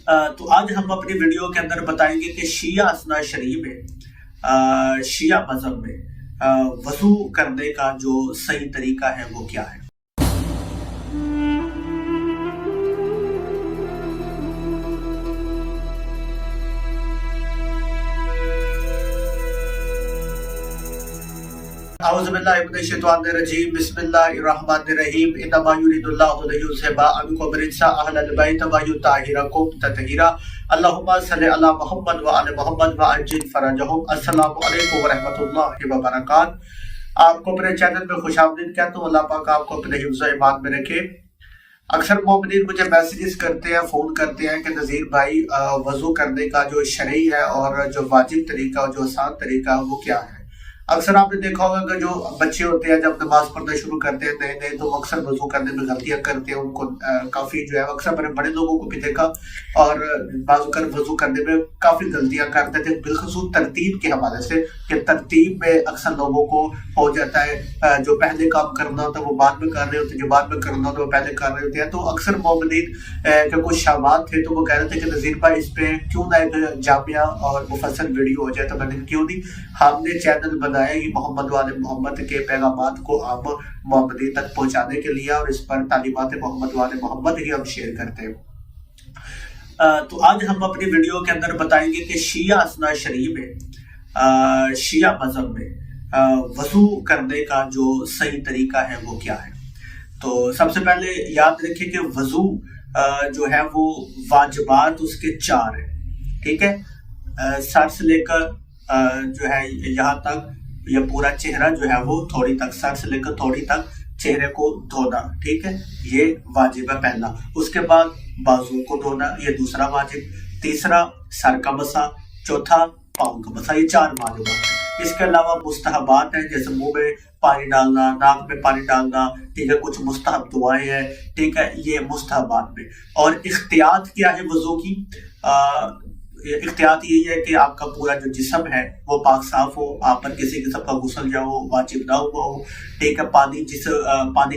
तो आज हम अपनी वीडियो के अंदर बताएंगे कि शिया असना शरीफ में शिया मजहब में वजू करने का जो सही तरीका है वो क्या है। औज़ुबिल्लाहिमिनश्शैतानिर्रजीम बिस्मिल्लाहिर्रहमानिर्रहीम इन्नमा युरिदुल्लाहु लियुज़हिबा अन्कुम रिज्सा अहलल बैत व युताहिरकुम तत्हीरा अल्लाहुम्मा सल्लि अला मुहम्मद व आले मुहम्मद व अज्जिल फरजहुम। अस्सलामु अलैकुम व रहमतुल्लाहि व बरकातहू। आपको अपने चैनल में खुशामदीद कहता हूँ। अल्लाह पाक आपको अपने हिफ्ज़ व ईमान में रखे। अक्सर मोमिनीन मुझे मैसेजेस करते हैं, फ़ोन करते हैं कि नज़ीर भाई वज़ू करने का जो शरई है और जो वाजिब तरीका और जो आसान तरीका है वो क्या है। अक्सर आपने देखा होगा कि जो बच्चे होते हैं जब नमाज पढ़ना शुरू करते हैं नए नए, तो अक्सर वजू करने में गलतियां करते हैं। उनको काफ़ी जो है अक्सर मैंने बड़े लोगों को भी देखा और बाज़ वजू करने में काफ़ी गलतियां करते थे, बिलखसूस तरतीब के हवाले से कि तरतीब में अक्सर लोगों को हो जाता है जो पहले काम करना होता है वो बाद में कर रहे होते हैं, जो बाद में करना होता है वो पहले कर रहे होते हैं। तो अक्सर मोमिनीन के कुछ शाबात थे तो वो कह रहे थे कि नज़ीर भाई इस पे क्यों ना एक जामिया और मुफस्सल वीडियो हो जाए। तो मैंने क्यों नहीं, हमने चैनल बनाया कि मोहम्मद वाले मोहम्मद के पैगामात को आम मोहम्मदी तक पहुंचाने के लिए, और इस पर तालीमात मोहम्मद वाले मोहम्मद ही हम शेयर करते हैं। तो आज हम अपनी वीडियो के अंदर बताएंगे कि शिया असना शरीफ में शिया मजहब में वजू करने का जो सही तरीका है वो क्या है। तो सबसे पहले याद रखिए कि वजू जो है वो वाजिबात उसके 4 है, ठीक है। सर से लेकर जो है यहाँ तक ये पूरा चेहरा जो है वो थोड़ी तक, सर से लेकर थोड़ी तक चेहरे को धोना, ठीक है, ये वाजिब है पहला। उसके बाद बाजू को धोना, ये दूसरा वाजिब। तीसरा सर का मसा, चौथा पाँव का मसा, ये 4 वाजिब है। इसके अलावा मुस्तहबात हैं, जैसे मुंह में पानी डालना, नाक में पानी डालना, ठीक है, कुछ मुस्तहब दुआएं हैं, ठीक है, ये मुस्तहबात में। और इख्तियात क्या है वजू की? इख्तियात यही है कि आपका पूरा जो जिस्म है वो पाक साफ हो, आप पर किसी किस्म का गुस्ल या हो वाजिब ना हुआ हो, ठीक है। पानी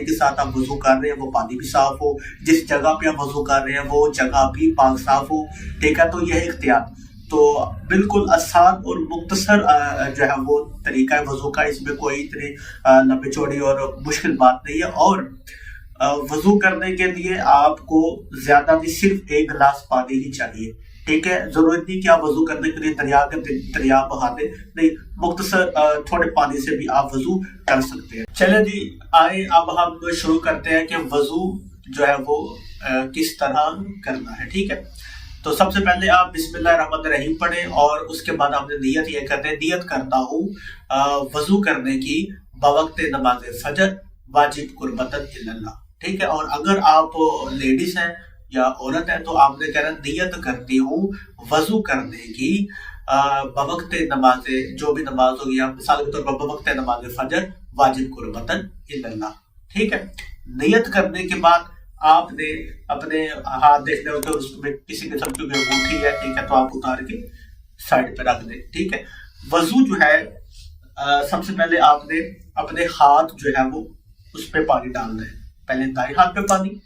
के साथ आप वजू कर रहे हैं वो पानी भी साफ हो, जिस जगह पे आप वजू कर रहे हैं वो जगह भी पाक साफ हो, ठीक है। तो यह इख्तियात तो बिल्कुल आसान और मुख्तसर जो है वो तरीका है वजू का। इसमें कोई इतनी लंबी चौड़ी और मुश्किल बात नहीं है। और वजू करने के लिए आपको ज्यादा भी सिर्फ 1 गिलास पानी ही चाहिए, ठीक है। जरूरत नहीं कि आप वजू करने के लिए दरिया बहा दें, नहीं, मुख्तसर थोड़े पानी से भी आप वजू कर सकते हैं। चले जी, आए अब हम शुरू करते हैं कि वजू जो है वो किस तरह करना है, ठीक है। तो सबसे पहले आप बिस्मिल्लाहिर्रहमानिर्रहीम पढ़ें और उसके बाद आपने नियत ये करते हैं, नियत करता हूँ वजू करने की बवक्त नमाज फजर वाजिब कुर्बतन इल्लल्लाह, ठीक है। और अगर आप लेडीज हैं या औरत है तो आपने कहना नियत करती हूँ वजू करने की बवक्त नमाज, जो भी नमाज होगी, आप मिसाल के तौर पर बवक्त नमाज फजर वाजिब कुर्बतन इल्लल्लाह, ठीक है। नियत करने के बाद आपने अपने हाथ देखने होते हैं, उसमें किसी किस्म की अंगूठी है, ठीक है, तो आप उतार के साइड पे रख दें, ठीक है। वजू जो है सबसे पहले आपने अपने हाथ जो है वो उस पर पानी डालना है। पहले दाएं हाथ पे पानी,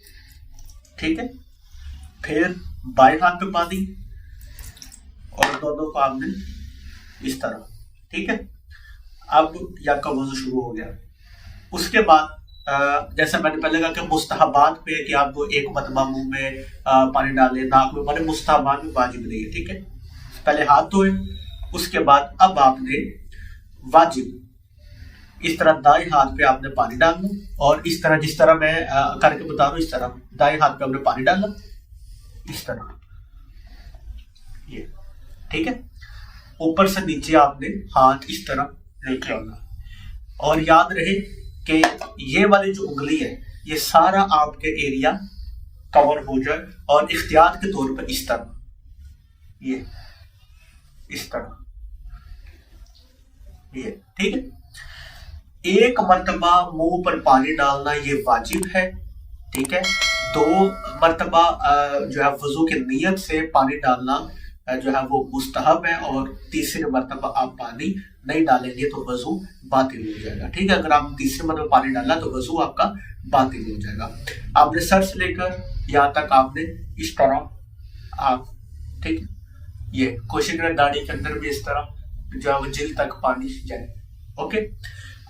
ठीक है, फिर बाएं हाथ पे पानी, और दोनों को आपने इस तरह, ठीक है। अब आपका वजू शुरू हो गया। उसके बाद जैसे मैंने पहले कहा कि मुस्तहबात पे कि आप 1 मरतबा मुंह में पानी डालें, नाक में, माने मुस्तहबात में वाजिब नहीं है, ठीक है। पहले हाथ धोए, उसके बाद अब आपने वाजिब इस तरह दाएं हाथ पे आपने पानी डालना, और इस तरह जिस तरह मैं करके बता रहा हूँ, इस तरह दाएं हाथ पे आपने पानी डालना, इस तरह, ये, ठीक है। ऊपर से नीचे आपने हाथ इस तरह लेके आना, और याद रहे कि ये वाली जो उंगली है ये सारा आपके एरिया कवर हो जाए, और इख्तियार के तौर पर इस तरह, ये इस तरह, ये, ठीक है। 1 मरतबा मुंह पर पानी डालना ये वाजिब है, ठीक है। 2 मरतबा जो है वजू की नियत से पानी डालना जो है वो मुस्तहब है, और तीसरे मरतबा आप पानी नहीं डालेंगे तो वजू बातिल हो जाएगा, ठीक है। अगर आप तीसरे मरतबा पानी डालना तो वजू आपका बातिल हो जाएगा। आपने सर से लेकर यहाँ तक आपने इस तरह आप ٹھیک ہے. یہ کوشش کریں داڑھی کے اندر بھی اس طرح جو ہے وہ جلد تک پانی جائے. اوکے.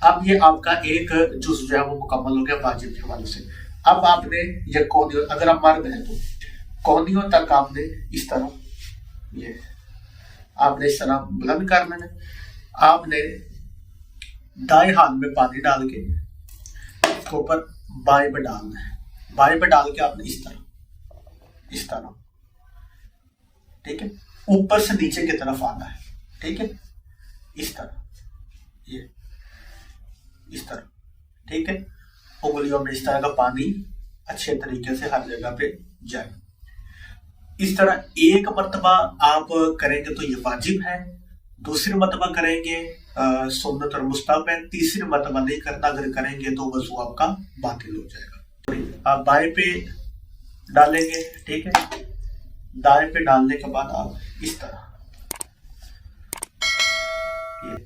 اب یہ آپ کا ایک جز جو ہے وہ مکمل ہو گیا واجب کے حوالے سے. اب آپ نے یہ کونیوں، اگر آپ مرد ہیں تو کونیوں تک آپ نے اس طرح یہ آپ نے اس طرح بلند کر لینا. آپ نے دائیں ہاتھ میں پانی ڈال کے اس کے اوپر بائیں پہ ڈالنا ہے. بائیں پہ ڈال کے آپ نے اس طرح ٹھیک ہے اوپر سے نیچے کی طرف آنا ہے. ٹھیک ہے اس طرح یہ اس طرح ٹھیک ہے. انگلیوں میں اس طرح کا پانی اچھے طریقے سے ہر جگہ پہ جائے. اس طرح ایک مرتبہ آپ کریں گے تو یہ واجب ہے، دوسری مرتبہ کریں گے سنت اور مستحب ہے، تیسری مرتبہ نہیں کرنا. اگر کریں گے تو وضو آپ کا باطل ہو جائے گا. آپ بائیں پہ ڈالیں گے. ٹھیک ہے دائیں پہ ڈالنے کے بعد آپ اس طرح یہ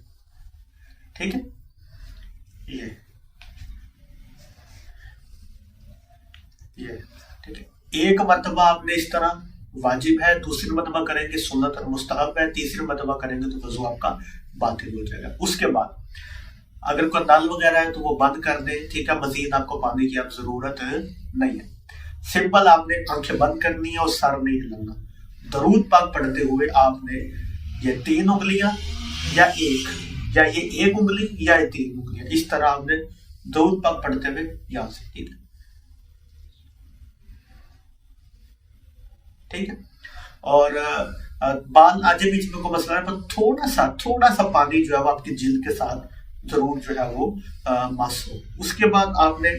ٹھیک ہے یہ ٹھیک ہے. ایک مرتبہ آپ نے اس طرح واجب ہے، دوسری مرتبہ کریں گے سنت اور مستحب ہے، تیسری مرتبہ کریں گے تو وضو آپ کا باطل ہو جائے گا. اس کے بعد اگر کوئی نل وغیرہ ہے تو وہ بند کر دیں. ٹھیک ہے مزید آپ کو پانی کی اب ضرورت نہیں ہے. سمپل آپ نے آنکھیں بند کرنی ہے اور سر نہیں ہلانا. درود پاک پڑھتے ہوئے آپ نے یہ 3 انگلیاں یا یہ ایک انگلی یا یہ 3 انگلیاں اس طرح آپ نے درود پاک پڑھتے ہوئے یہاں سے ٹھیک ہے. اور بال آجے بیچ میں کو مسئلہ ہے پر تھوڑا سا پانی جو ہے وہ آپ کی جلد کے ساتھ ضرور جو ہے وہ مس ہو. اس کے بعد آپ نے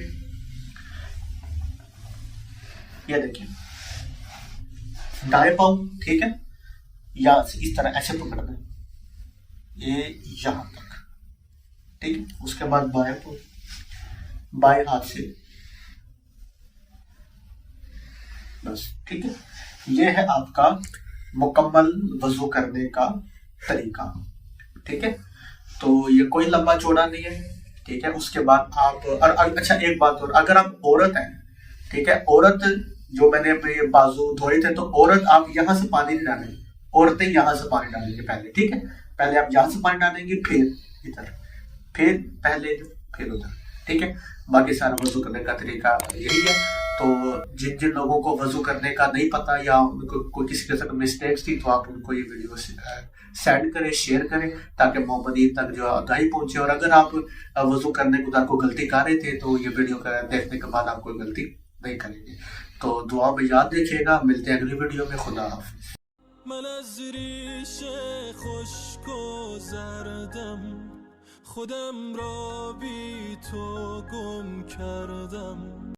یہ دیکھیں دائیں پاؤں ٹھیک ہے یا اس طرح ایسے پکڑنا ہے یہ یہاں تک. ٹھیک ہے اس کے بعد بائیں پاؤں بائیں ہاتھ سے بس. ٹھیک ہے یہ ہے آپ کا مکمل وضو کرنے کا طریقہ. ٹھیک ہے تو یہ کوئی لمبا چوڑا نہیں ہے. ٹھیک ہے اس کے بعد آپ اچھا ایک بات اور، اگر آپ عورت ہیں ٹھیک ہے عورت جو میں نے اپنے بازو دھوئے تھے تو عورت آپ یہاں سے پانی نہیں ڈالیں گے، عورتیں یہاں سے پانی ڈالیں گے پہلے. ٹھیک ہے پہلے آپ یہاں سے پانی ڈالیں گے پھر ادھر پھر پہلے پھر ادھر. ٹھیک ہے باقی سارا وضو کرنے کا طریقہ یہی ہے. تو جن لوگوں کو وضو کرنے کا نہیں پتا یا ان کو کوئی کسی قسم کی مسٹیکس تھی تو آپ ان کو یہ ویڈیو سینڈ کریں شیئر کریں تاکہ محمدین تک جو آگاہی پہنچے. اور اگر آپ وضو کرنے کو کوئی غلطی کر رہے تھے تو یہ ویڈیو دیکھنے کے بعد آپ کوئی غلطی نہیں کریں گے. تو دعا میں یاد رکھیے گا. ملتے ہیں اگلی ویڈیو میں. خدا حافظ. من از ریش خشک و زردم خودم را بی تو گم کردم.